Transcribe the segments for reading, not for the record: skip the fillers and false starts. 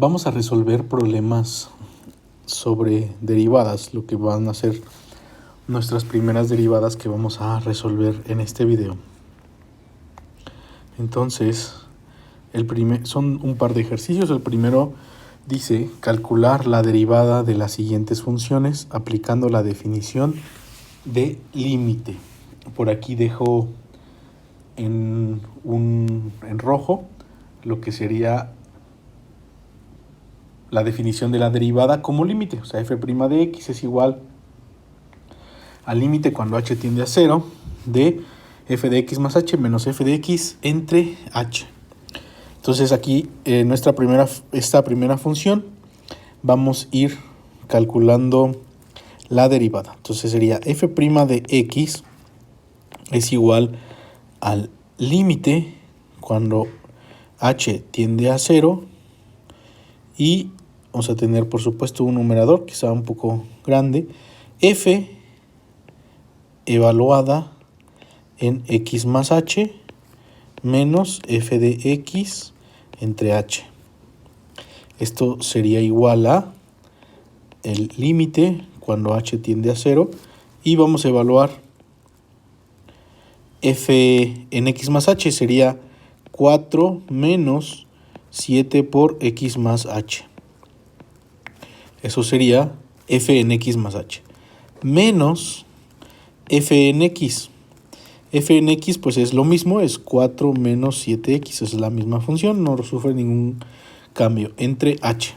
Vamos a resolver problemas sobre derivadas, lo que van a ser nuestras primeras derivadas que vamos a resolver en este video. Entonces, son un par de ejercicios. El primero dice calcular la derivada de las siguientes funciones aplicando la definición de límite. Por aquí dejo en rojo lo que sería la definición de la derivada como límite. O sea, f' de x es igual al límite cuando h tiende a 0 de f de x más h menos f de x entre h. Entonces aquí esta primera función vamos a ir calculando la derivada. Entonces sería f' de x es igual al límite cuando h tiende a 0 y vamos a tener por supuesto un numerador que sea un poco grande, f evaluada en x más h menos f de x entre h. Esto sería igual a el límite cuando h tiende a 0 y vamos a evaluar f en x más h, sería 4 menos 7 por x más h. Eso sería f en x más h. Menos f en x. F en x pues es lo mismo, es 4 menos 7x, es la misma función, no sufre ningún cambio, entre h.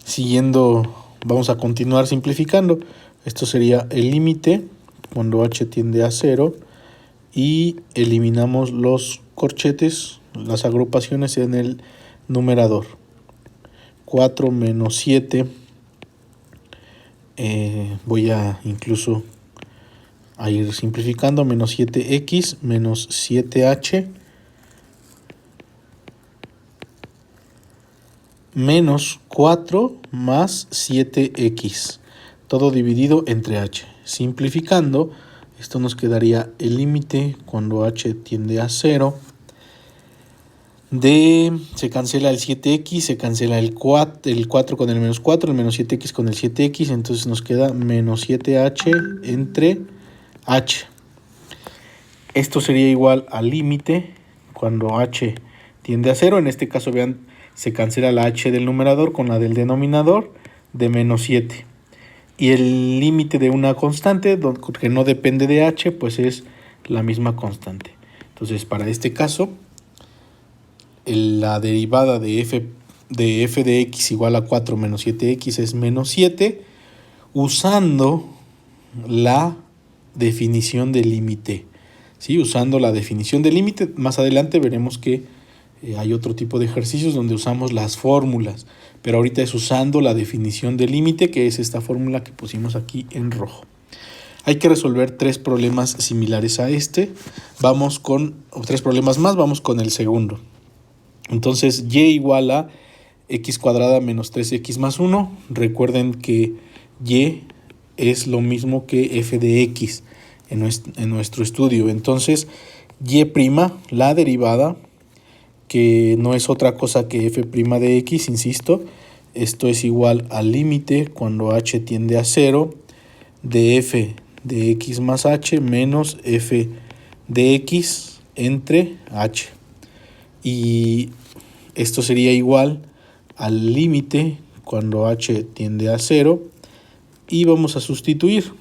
Siguiendo, vamos a continuar simplificando. Esto sería el límite cuando h tiende a 0 y eliminamos los corchetes, las agrupaciones en el numerador. 4 menos 7, voy a incluso a ir simplificando, menos 7x menos 7h menos 4 más 7x, todo dividido entre h. Simplificando, esto nos quedaría el límite cuando h tiende a 0 se cancela el 7x, se cancela el 4 con el menos 4, el menos 7x con el 7x, entonces nos queda menos 7h entre h. Esto sería igual al límite cuando h tiende a 0. En este caso, vean, se cancela la h del numerador con la del denominador de menos 7. Y el límite de una constante que no depende de h, pues es la misma constante. Entonces, para este caso, la derivada de f de x igual a 4 menos 7x es menos 7, usando la definición de límite. ¿Sí? Usando la definición de límite, más adelante veremos que hay otro tipo de ejercicios donde usamos las fórmulas, pero ahorita es usando la definición de límite, que es esta fórmula que pusimos aquí en rojo. Hay que resolver 3 problemas similares a este. Vamos con 3 problemas más, vamos con el segundo. Entonces, y igual a x cuadrada menos 3x más 1. Recuerden que y es lo mismo que f de x en nuestro estudio. Entonces, y', la derivada, que no es otra cosa que f' de x, insisto, esto es igual al límite cuando h tiende a 0 de f de x más h menos f de x entre h. Y esto sería igual al límite cuando h tiende a 0 y vamos a sustituir.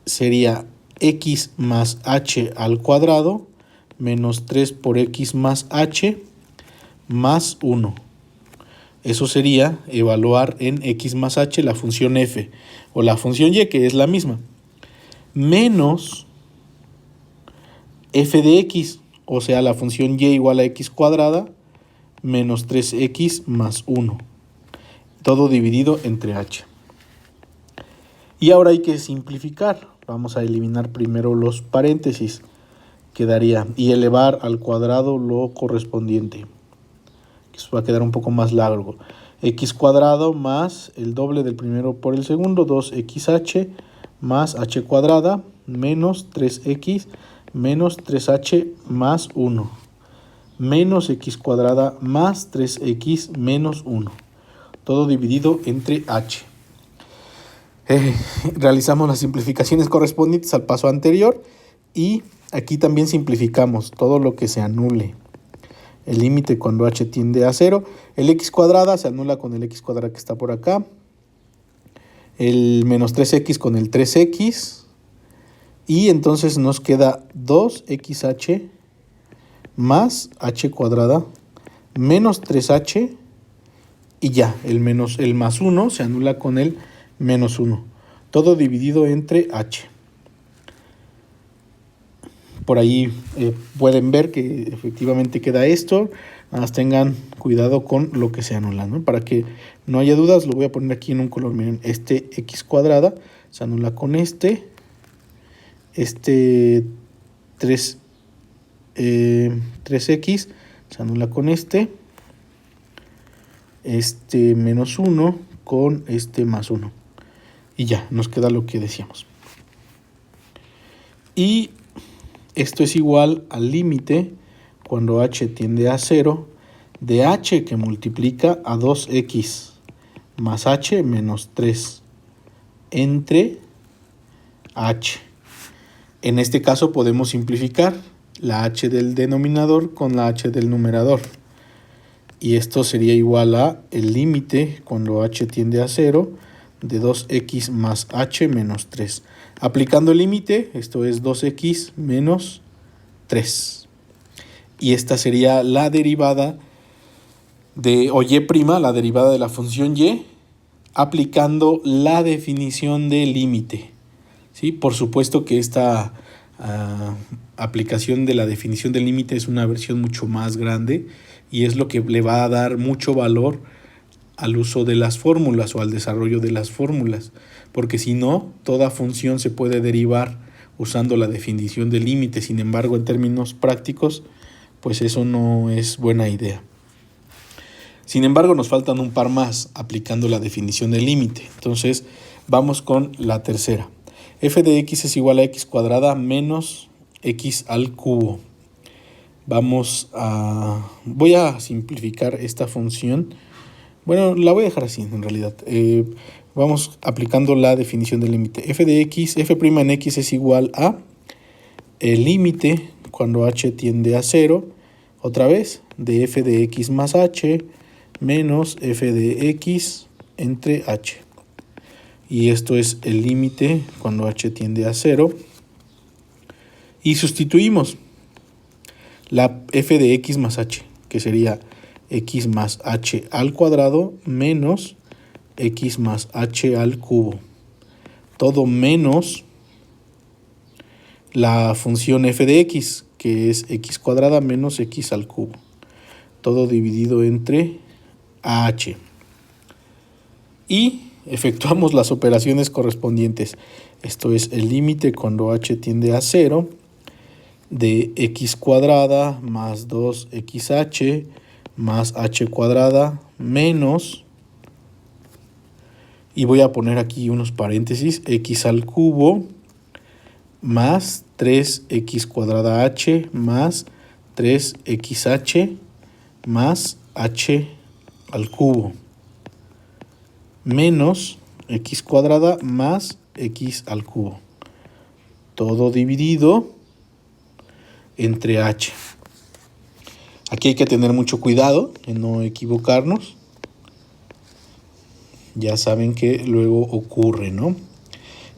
Sería x más h al cuadrado menos 3 por x más h más 1. Eso sería evaluar en x más h la función f o la función y, que es la misma, menos f de x, o sea, la función y igual a x cuadrada menos 3x más 1, todo dividido entre h. Y ahora hay que simplificar. Vamos a eliminar primero los paréntesis. Quedaría y elevar al cuadrado lo correspondiente. Eso va a quedar un poco más largo. X cuadrado más el doble del primero por el segundo, 2xh más h cuadrada menos 3x menos 3h más 1. menos x cuadrada más 3x menos 1. Todo dividido entre h. Realizamos las simplificaciones correspondientes al paso anterior y aquí también simplificamos todo lo que se anule. El límite cuando h tiende a 0. El x cuadrada se anula con el x cuadrada que está por acá. El menos 3x con el 3x. Y entonces nos queda 2xh más h cuadrada menos 3h. Y ya, el más 1 se anula con el menos 1. Todo dividido entre h. Por ahí pueden ver que efectivamente queda esto. Nada más tengan cuidado con lo que se anula, ¿no? Para que no haya dudas, lo voy a poner aquí en un color. Miren, este x cuadrada se anula con este 3x se anula con este menos 1 con este más 1. Y ya, nos queda lo que decíamos. Y esto es igual al límite cuando h tiende a 0 de h que multiplica a 2x más h menos 3 entre h. En este caso podemos simplificar la h del denominador con la h del numerador. Y esto sería igual a el límite cuando h tiende a 0 de 2x más h menos 3. Aplicando el límite, esto es 2x menos 3. Y esta sería la derivada de y', la derivada de la función y, aplicando la definición de límite. ¿Sí? Por supuesto que esta aplicación de la definición del límite es una versión mucho más grande y es lo que le va a dar mucho valor al uso de las fórmulas o al desarrollo de las fórmulas, porque si no, toda función se puede derivar usando la definición del límite. Sin embargo, en términos prácticos, pues eso no es buena idea. Sin embargo, nos faltan un par más aplicando la definición del límite. Entonces, vamos con la tercera. F de x es igual a x cuadrada menos x al cubo. Voy a simplificar esta función. Bueno, la voy a dejar así en realidad. Vamos aplicando la definición del límite. F de x, f' en x es igual a el límite cuando h tiende a 0, otra vez, de f de x más h menos f de x entre h. Y esto es el límite cuando h tiende a 0. Y sustituimos la f de x más h, que sería x más h al cuadrado menos x más h al cubo. Todo menos la función f de x, que es x cuadrada menos x al cubo. Todo dividido entre h. Y efectuamos las operaciones correspondientes. Esto es el límite cuando h tiende a 0 de x cuadrada más 2xh más h cuadrada menos, y voy a poner aquí unos paréntesis, x al cubo más 3x cuadrada h más 3xh más h al cubo menos x cuadrada más x al cubo. Todo dividido entre h. Aquí hay que tener mucho cuidado en no equivocarnos. Ya saben que luego ocurre, ¿no?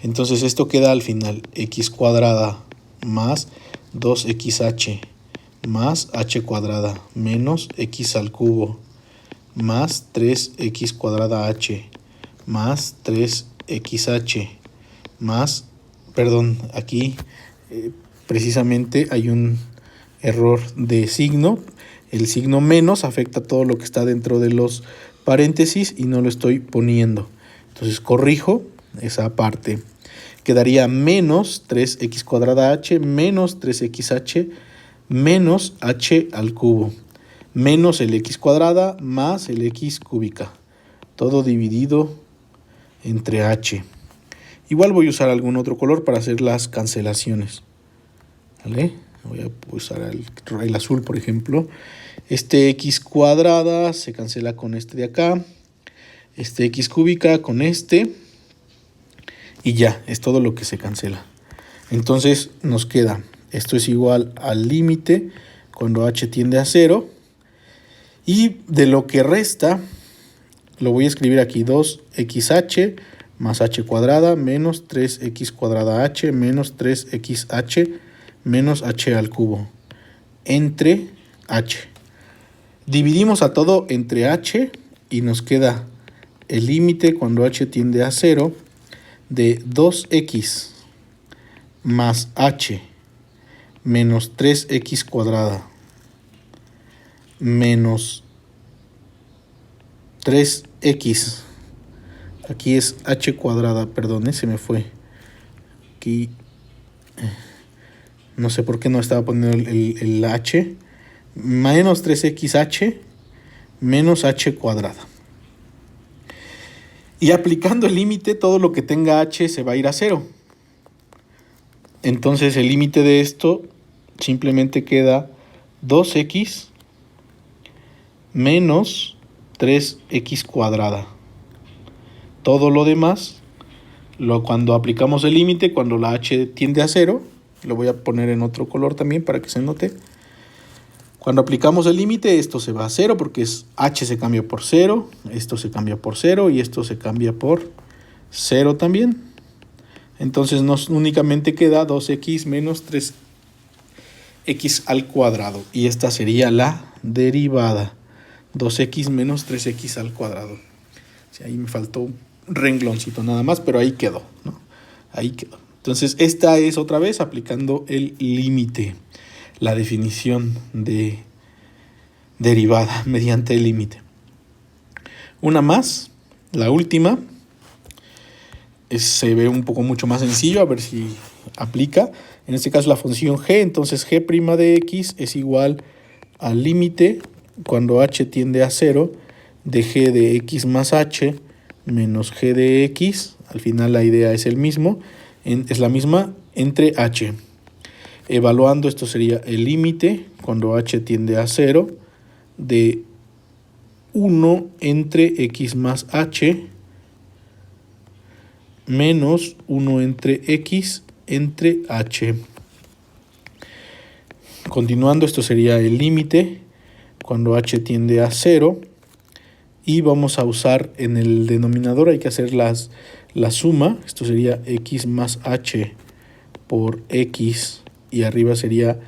Entonces esto queda al final x cuadrada más 2xh más h cuadrada menos x al cubo más 3x cuadrada h más 3xh más, perdón, aquí precisamente hay un error de signo. El signo menos afecta todo lo que está dentro de los paréntesis y no lo estoy poniendo. Entonces corrijo esa parte. Quedaría menos 3x cuadrada h menos 3xh menos h al cubo menos el x cuadrada más el x cúbica. Todo dividido entre h. Igual voy a usar algún otro color para hacer las cancelaciones. ¿Vale? voy a usar el azul, por ejemplo. Este x cuadrada se cancela con este de acá. Este x cúbica con este. Y ya, es todo lo que se cancela. Entonces nos queda, esto es igual al límite cuando h tiende a 0. Y de lo que resta, lo voy a escribir aquí, 2xh más h cuadrada menos 3x cuadrada h menos 3xh menos h al cubo entre h. Dividimos a todo entre h y nos queda el límite cuando h tiende a 0 de 2x más h menos 3x cuadrada menos 3x. Aquí es h cuadrada, perdón, se me fue. Aquí no sé por qué no estaba poniendo el h. Menos 3xh menos h cuadrada. Y aplicando el límite, todo lo que tenga h se va a ir a 0. Entonces el límite de esto simplemente queda 2x menos 3x cuadrada. Todo lo demás, cuando aplicamos el límite, cuando la h tiende a 0, lo voy a poner en otro color también para que se note. Cuando aplicamos el límite, esto se va a 0 porque h se cambia por 0, esto se cambia por 0 y esto se cambia por 0 también. Entonces nos únicamente queda 2x menos 3x al cuadrado. Y esta sería la derivada. 2x menos 3x al cuadrado. Sí, ahí me faltó un rengloncito nada más, pero ahí quedó, ¿no? Ahí quedó. Entonces esta es otra vez aplicando el límite. La definición de derivada mediante el límite. Una más, la última. Se ve un poco mucho más sencillo, a ver si aplica. En este caso la función g, entonces g' de x es igual al límite cuando h tiende a 0 de g de x más h menos g de x. Al final la idea es es la misma entre h. Evaluando, esto sería el límite cuando h tiende a 0 de 1 entre x más h menos 1 entre x entre h. Continuando, esto sería el límite cuando h tiende a 0. Y vamos a usar en el denominador, hay que hacer la suma. Esto sería x más h por x. Y arriba sería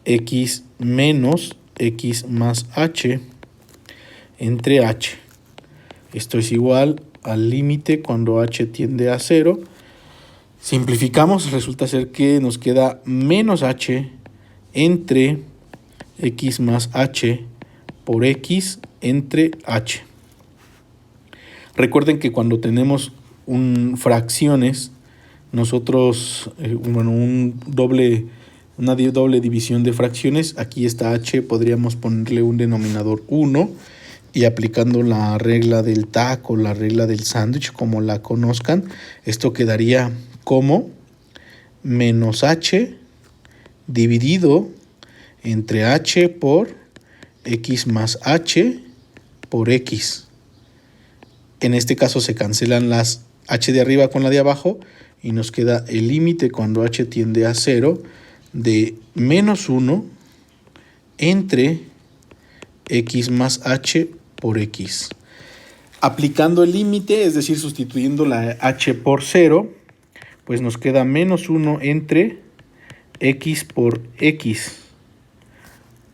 x menos x más h entre h. Esto es igual al límite cuando h tiende a 0. Simplificamos, resulta ser que nos queda menos h entre x más h por x entre h. Recuerden que cuando tenemos fracciones, nosotros, una doble división de fracciones, aquí está h, podríamos ponerle un denominador 1 y aplicando la regla del taco, la regla del sándwich, como la conozcan, esto quedaría como menos h dividido entre h por x más h por x. En este caso se cancelan las h de arriba con la de abajo y nos queda el límite cuando h tiende a 0 de menos 1 entre x más h por x. Aplicando el límite, es decir, sustituyendo la h por 0, pues nos queda menos 1 entre x por x.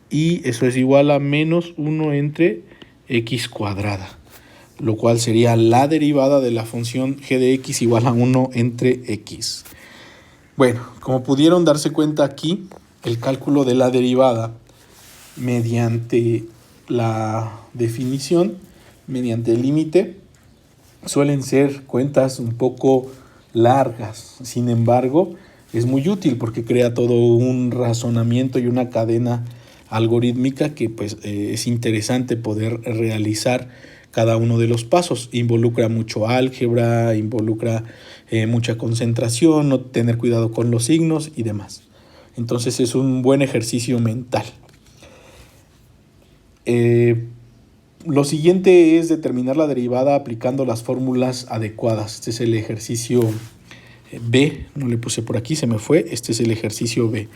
Y eso es igual a menos 1 entre x cuadrada, lo cual sería la derivada de la función g de x igual a 1 entre x. Bueno, como pudieron darse cuenta aquí, el cálculo de la derivada mediante la definición, mediante el límite, suelen ser cuentas un poco largas. Sin embargo, es muy útil porque crea todo un razonamiento y una cadena algorítmica que pues es interesante poder realizar cada uno de los pasos. Involucra mucho álgebra, involucra mucha concentración, no tener cuidado con los signos y demás. Entonces es un buen ejercicio mental. Lo siguiente es determinar la derivada aplicando las fórmulas adecuadas. Este es el ejercicio B, no le puse por aquí, se me fue. Este es el ejercicio B.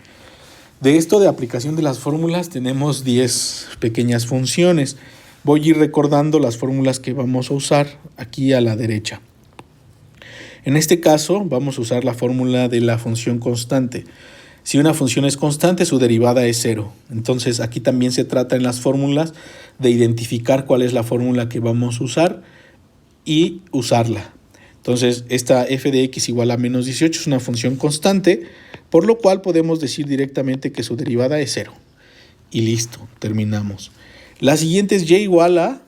De esto de aplicación de las fórmulas tenemos 10 pequeñas funciones. Voy a ir recordando las fórmulas que vamos a usar aquí a la derecha. En este caso vamos a usar la fórmula de la función constante. Si una función es constante, su derivada es 0. Entonces aquí también se trata en las fórmulas de identificar cuál es la fórmula que vamos a usar y usarla. Entonces esta f de x igual a menos 18 es una función constante, por lo cual podemos decir directamente que su derivada es 0. Y listo, terminamos. La siguiente es y igual a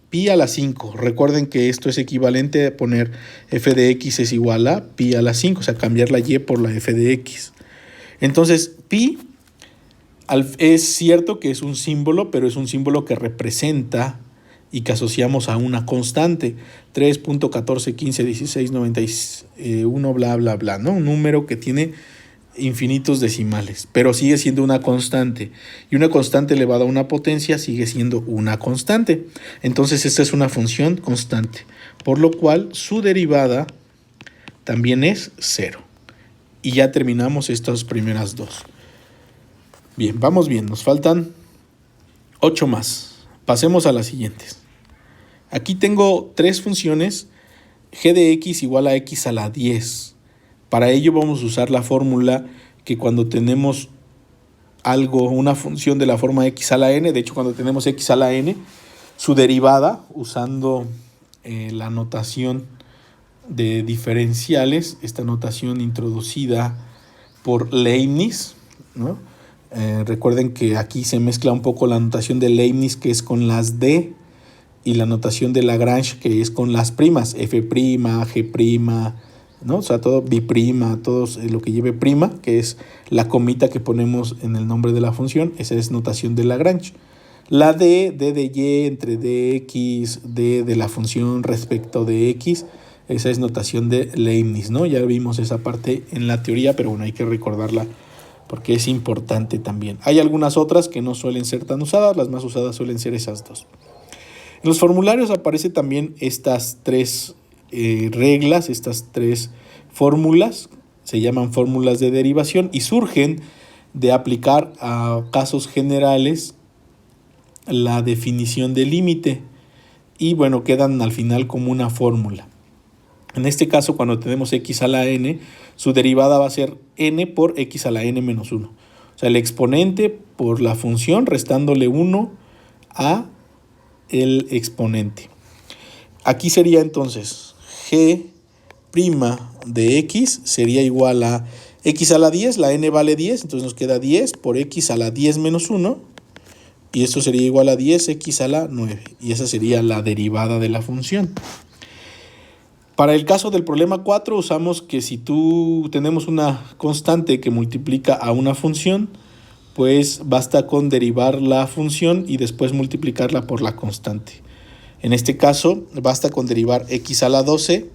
pi a la 5. Recuerden que esto es equivalente a poner f de x es igual a pi a la 5, o sea, cambiar la y por la f de x. Entonces, pi es cierto que es un símbolo, pero es un símbolo que representa y que asociamos a una constante. 3.14151691 bla, bla, bla, ¿no? Un número que tiene infinitos decimales, pero sigue siendo una constante. Y una constante elevada a una potencia sigue siendo una constante. Entonces esta es una función constante, por lo cual su derivada también es 0. Y ya terminamos estas primeras dos. Bien, vamos bien, nos faltan 8 más. Pasemos a las siguientes. Aquí tengo 3 funciones, g de x igual a x a la 10. Para ello vamos a usar la fórmula que cuando tenemos algo, una función de la forma x a la n, de hecho cuando tenemos x a la n, su derivada, usando la notación de diferenciales, esta notación introducida por Leibniz, ¿no? Recuerden que aquí se mezcla un poco la notación de Leibniz, que es con las d, y la notación de Lagrange, que es con las primas, f', g', ¿no? O sea, todo biprima, todo lo que lleve prima, que es la comita que ponemos en el nombre de la función, esa es notación de Lagrange. La d de y entre dx, d de la función respecto de x, esa es notación de Leibniz, ¿no? Ya vimos esa parte en la teoría, pero bueno, hay que recordarla porque es importante también. Hay algunas otras que no suelen ser tan usadas, las más usadas suelen ser esas dos. En los formularios aparecen también estas 3 reglas, estas 3 fórmulas, se llaman fórmulas de derivación y surgen de aplicar a casos generales la definición de límite y bueno, quedan al final como una fórmula. En este caso, cuando tenemos x a la n, su derivada va a ser n por x a la n menos 1. O sea, el exponente por la función restándole 1 a el exponente. Aquí sería entonces g' de x sería igual a x a la 10, la n vale 10, entonces nos queda 10 por x a la 10 menos 1, y esto sería igual a 10x a la 9, y esa sería la derivada de la función. Para el caso del problema 4 usamos que si tenemos una constante que multiplica a una función, pues basta con derivar la función y después multiplicarla por la constante. En este caso basta con derivar x a la 12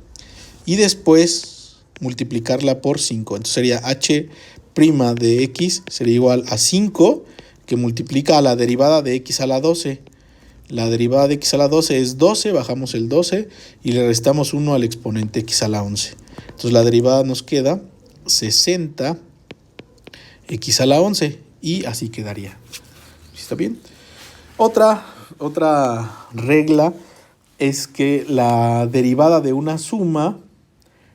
y después multiplicarla por 5. Entonces sería h' de x sería igual a 5 que multiplica a la derivada de x a la 12. La derivada de x a la 12 es 12, bajamos el 12 y le restamos 1 al exponente x a la 11. Entonces la derivada nos queda 60 x a la 11 y así quedaría. ¿Está bien? Otra regla es que la derivada de una suma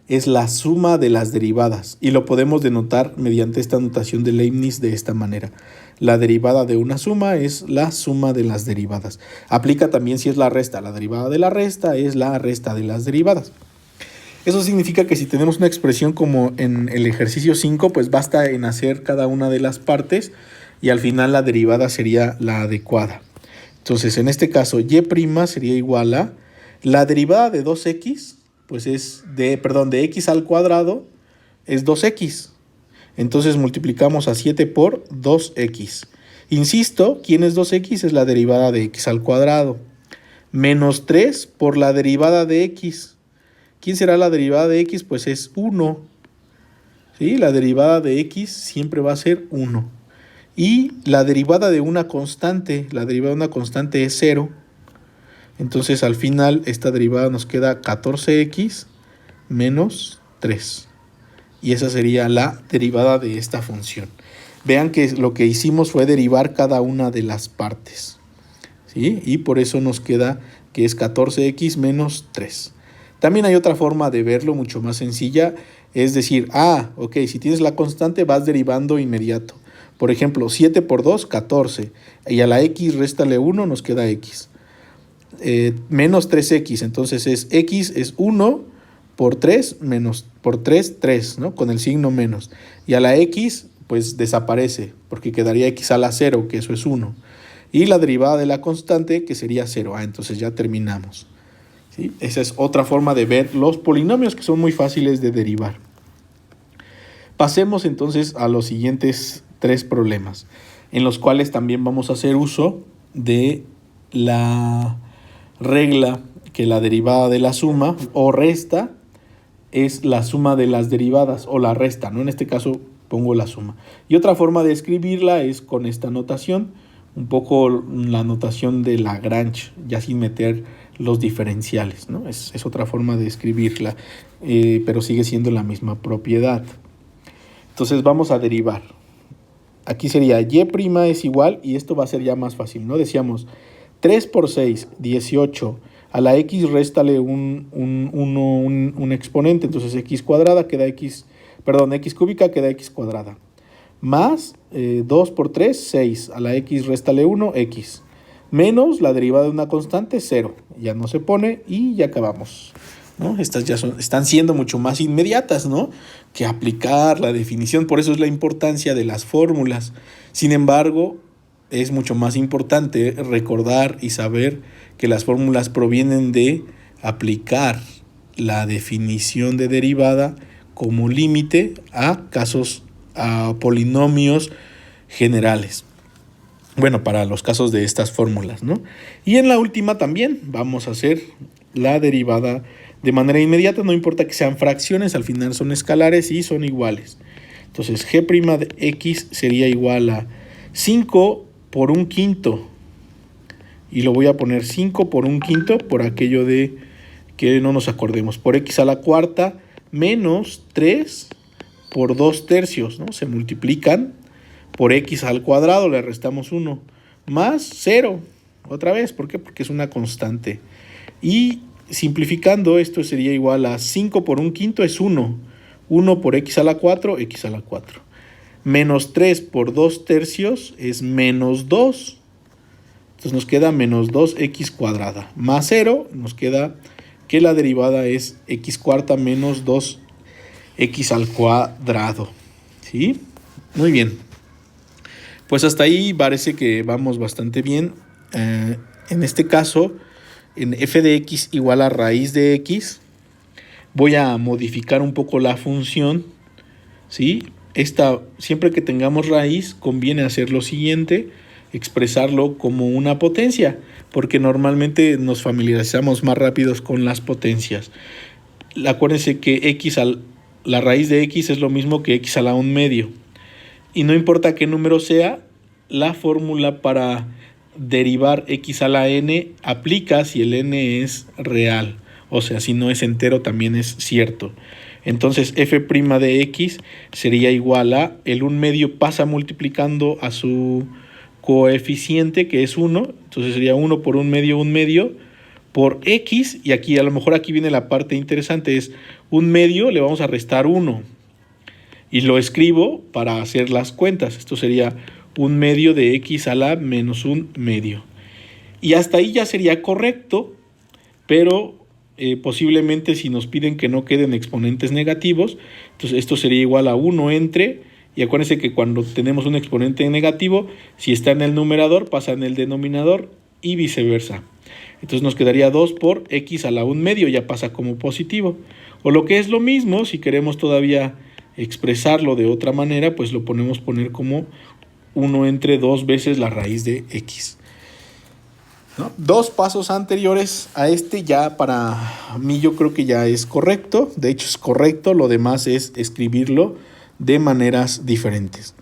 es la suma de las derivadas y lo podemos denotar mediante esta notación de Leibniz de esta manera. La derivada de una suma es la suma de las derivadas. Aplica también si es la resta. La derivada de la resta es la resta de las derivadas. Eso significa que si tenemos una expresión como en el ejercicio 5, pues basta en hacer cada una de las partes y al final la derivada sería la adecuada. Entonces, en este caso, y' sería igual a la derivada de 2x, pues es de x al cuadrado es 2x. Entonces multiplicamos a 7 por 2x. Insisto, ¿quién es 2x? Es la derivada de x al cuadrado. Menos 3 por la derivada de x. ¿Quién será la derivada de x? Pues es 1. ¿sí? La derivada de x siempre va a ser 1. Y la derivada de una constante, es 0. Entonces al final esta derivada nos queda 14x menos 3. Y esa sería la derivada de esta función. Vean que lo que hicimos fue derivar cada una de las partes, ¿sí? Y por eso nos queda que es 14x menos 3. También hay otra forma de verlo mucho más sencilla. Es decir, ok, si tienes la constante vas derivando inmediato. Por ejemplo, 7 por 2, 14. Y a la x réstale 1, nos queda x. Menos 3x, entonces x es 1 por 3, menos por 3, 3, ¿no? Con el signo menos. Y a la x, pues desaparece, porque quedaría x a la 0, que eso es 1. Y la derivada de la constante, que sería 0. Entonces ya terminamos, ¿sí? Esa es otra forma de ver los polinomios, que son muy fáciles de derivar. Pasemos entonces a los siguientes 3 problemas, en los cuales también vamos a hacer uso de la regla que la derivada de la suma o resta es la suma de las derivadas, o la resta, ¿no? En este caso pongo la suma. Y otra forma de escribirla es con esta notación, un poco la notación de Lagrange, ya sin meter los diferenciales, ¿no? Es otra forma de escribirla, pero sigue siendo la misma propiedad. Entonces vamos a derivar. Aquí sería y' es igual, y esto va a ser ya más fácil, ¿no? Decíamos 3 por 6, 18. A la x réstale un exponente, entonces x cuadrada queda x cúbica queda x cuadrada. Más 2 por 3, 6. A la x réstale 1, x. Menos la derivada de una constante, 0. Ya no se pone y ya acabamos, ¿no? Estas ya están siendo mucho más inmediatas, ¿no?, que aplicar la definición. Por eso es la importancia de las fórmulas. Sin embargo, es mucho más importante recordar y saber que las fórmulas provienen de aplicar la definición de derivada como límite a polinomios generales. Bueno, para los casos de estas fórmulas, ¿no? Y en la última también vamos a hacer la derivada de manera inmediata, no importa que sean fracciones, al final son escalares y son iguales. Entonces, g' de x sería igual a 5 por 1/5. Y lo voy a poner 5 por 1/5 por aquello de que no nos acordemos. Por x a la cuarta menos 3 por 2/3, ¿no? Se multiplican por x al cuadrado, le restamos 1, más 0. Otra vez, ¿por qué? Porque es una constante. Y simplificando, esto sería igual a 5 por 1/5 es 1. 1 por x a la 4, x a la 4. Menos 3 por 2/3 es menos 2. Entonces nos queda menos 2x cuadrada. Más 0, nos queda que la derivada es x cuarta menos 2x al cuadrado. ¿Sí? Muy bien. Pues hasta ahí parece que vamos bastante bien. En este caso, en f de x igual a raíz de x, voy a modificar un poco la función, ¿sí? Siempre que tengamos raíz, conviene hacer lo siguiente: expresarlo como una potencia, porque normalmente nos familiarizamos más rápidos con las potencias. Acuérdense que la raíz de x es lo mismo que x a la 1/2. Y no importa qué número sea, la fórmula para derivar x a la n aplica si el n es real. O sea, si no es entero también es cierto. Entonces f' de x sería igual a el 1/2 pasa multiplicando a su coeficiente, que es 1. Entonces sería 1 por 1/2 por x. Y aquí a lo mejor aquí viene la parte interesante, es 1/2 le vamos a restar 1. Y lo escribo para hacer las cuentas. Esto sería 1/2 de x a la menos 1/2. Y hasta ahí ya sería correcto, pero posiblemente si nos piden que no queden exponentes negativos, entonces esto sería igual a 1 entre, y acuérdense que cuando tenemos un exponente negativo, si está en el numerador, pasa en el denominador y viceversa. Entonces nos quedaría 2 por x a la 1/2, ya pasa como positivo. O lo que es lo mismo, si queremos todavía expresarlo de otra manera, pues lo podemos poner como 1 entre 2 veces la raíz de x, ¿no? 2 pasos anteriores a este ya para mí yo creo que ya es correcto. De hecho es correcto, lo demás es escribirlo de maneras diferentes.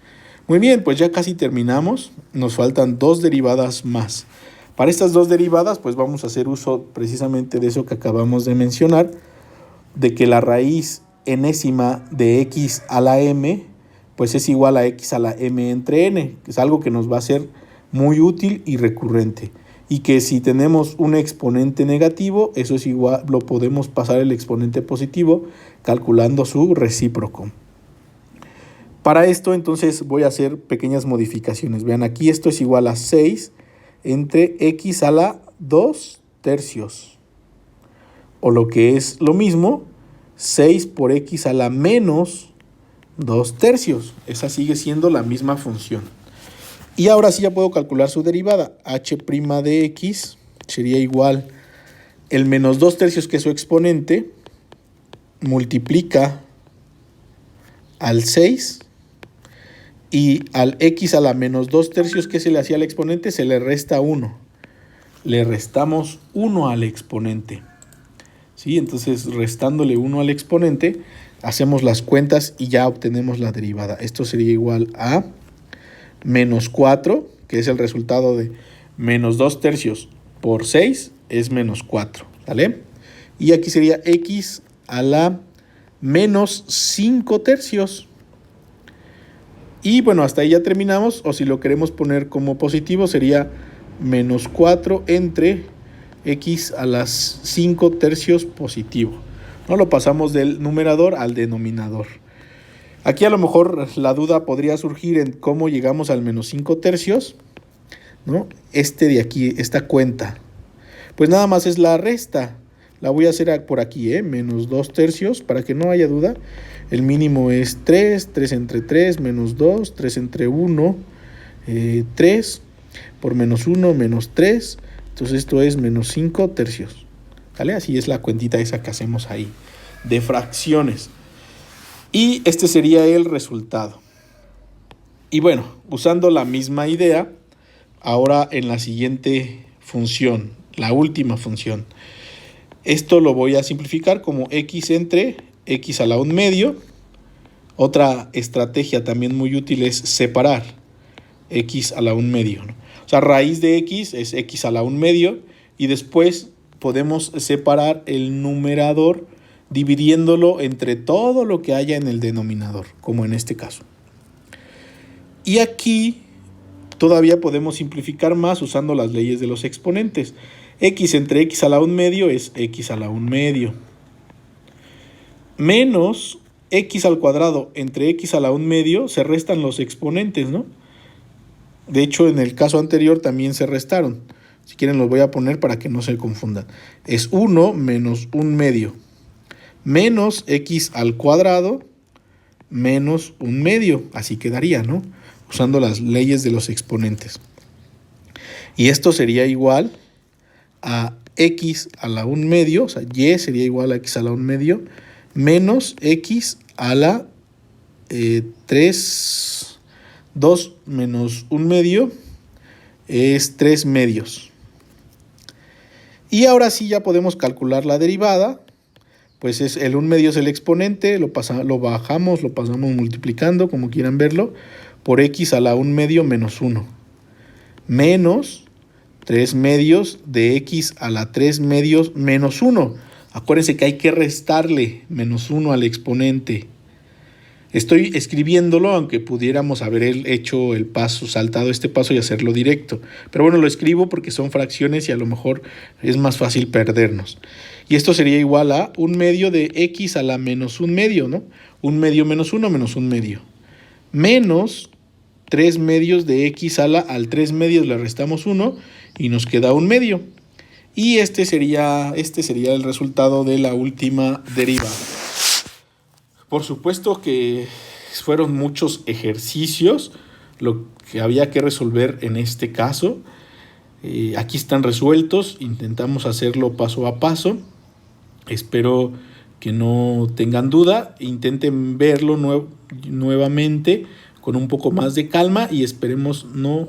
Muy bien, pues ya casi terminamos. Nos faltan 2 derivadas más. Para estas 2 derivadas, pues vamos a hacer uso precisamente de eso que acabamos de mencionar, de que la raíz enésima de x a la m, pues es igual a x a la m entre n, que es algo que nos va a ser muy útil y recurrente. Y que si tenemos un exponente negativo, eso es igual, lo podemos pasar el exponente positivo calculando su recíproco. Para esto, entonces, voy a hacer pequeñas modificaciones. Vean, aquí esto es igual a 6 entre x a la 2 tercios. O lo que es lo mismo, 6 por x a la menos 2 tercios. Esa sigue siendo la misma función. Y ahora sí ya puedo calcular su derivada. H' de x sería igual el menos 2 tercios, que es su exponente, multiplica al 6 y al x a la menos 2 tercios que se le hacía al exponente se le resta 1. Le restamos 1 al exponente. ¿Sí? Entonces, restándole 1 al exponente, hacemos las cuentas y ya obtenemos la derivada. Esto sería igual a menos 4, que es el resultado de menos 2 tercios por 6, es menos 4. ¿Vale? Y aquí sería x a la menos 5 tercios. Y bueno, hasta ahí ya terminamos, o si lo queremos poner como positivo, sería menos 4 entre x a las 5 tercios positivo. No lo pasamos del numerador al denominador. Aquí a lo mejor la duda podría surgir en cómo llegamos al menos 5 tercios, ¿no? De aquí, esta cuenta. Pues nada más es la resta. La voy a hacer por aquí, menos 2 tercios, para que no haya duda. El mínimo es 3, 3 entre 3, menos 2, 3 entre 1, 3, por menos 1, menos 3. Entonces esto es menos 5 tercios. ¿Vale? Así es la cuentita esa que hacemos ahí, de fracciones. Y este sería el resultado. Y bueno, usando la misma idea, ahora en la siguiente función, la última función. Esto lo voy a simplificar como x entre x a la 1 medio. Otra estrategia también muy útil es separar x a la 1 medio, ¿no? O sea, raíz de x es x a la 1 medio y después podemos separar el numerador dividiéndolo entre todo lo que haya en el denominador, como en este caso. Y aquí todavía podemos simplificar más usando las leyes de los exponentes. X entre x a la 1 medio es x a la 1 medio. Menos x al cuadrado entre x a la 1 medio, se restan los exponentes, ¿no? De hecho, en el caso anterior también se restaron. Si quieren los voy a poner para que no se confundan. Es 1 menos 1 medio. Menos x al cuadrado menos 1 medio. Así quedaría, ¿no? Usando las leyes de los exponentes. Y esto sería igual a x a la 1 medio, o sea, y sería igual a x a la 1 medio, menos x a la 3, 2 menos 1 medio es 3 medios. Y ahora sí ya podemos calcular la derivada. Pues es el 1 medio es el exponente, lo bajamos, lo pasamos multiplicando, como quieran verlo, por x a la 1 medio menos 1. Menos 3 medios de x a la 3 medios menos 1. Acuérdense que hay que restarle menos 1 al exponente. Estoy escribiéndolo, aunque pudiéramos haber hecho el paso, saltado este paso y hacerlo directo. Pero bueno, lo escribo porque son fracciones y a lo mejor es más fácil perdernos. Y esto sería igual a 1 medio de x a la menos 1 medio, ¿no? 1 medio menos 1 menos 1 medio. Menos 3 medios de x a la al 3 medios le restamos 1 y nos queda 1 medio. Y este sería el resultado de la última derivada. Por supuesto que fueron muchos ejercicios lo que había que resolver en este caso. Aquí están resueltos, intentamos hacerlo paso a paso. Espero que no tengan duda, intenten verlo nuevamente con un poco más de calma y esperemos no